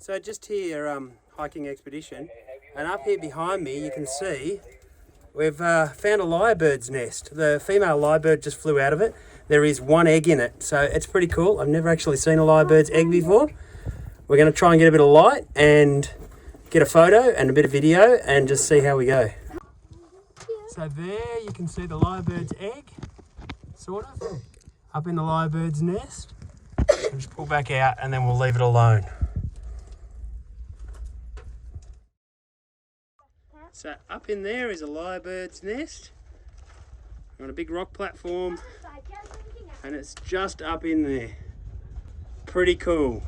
So just here, hiking expedition, and up here behind me you can see we've found a lyrebird's nest. The female lyrebird just flew out of it. There is one egg in it, so it's pretty cool. I've never actually seen a lyrebird's egg before. We're going to try and get a bit of light and get a photo and a bit of video and just see how we go. So there you can see the lyrebird's egg, sort of, up in the lyrebird's nest. We'll just pull back out and then we'll leave it alone. So up in there is a lyrebird's nest. We're on a big rock platform and it's just up in there. Pretty cool.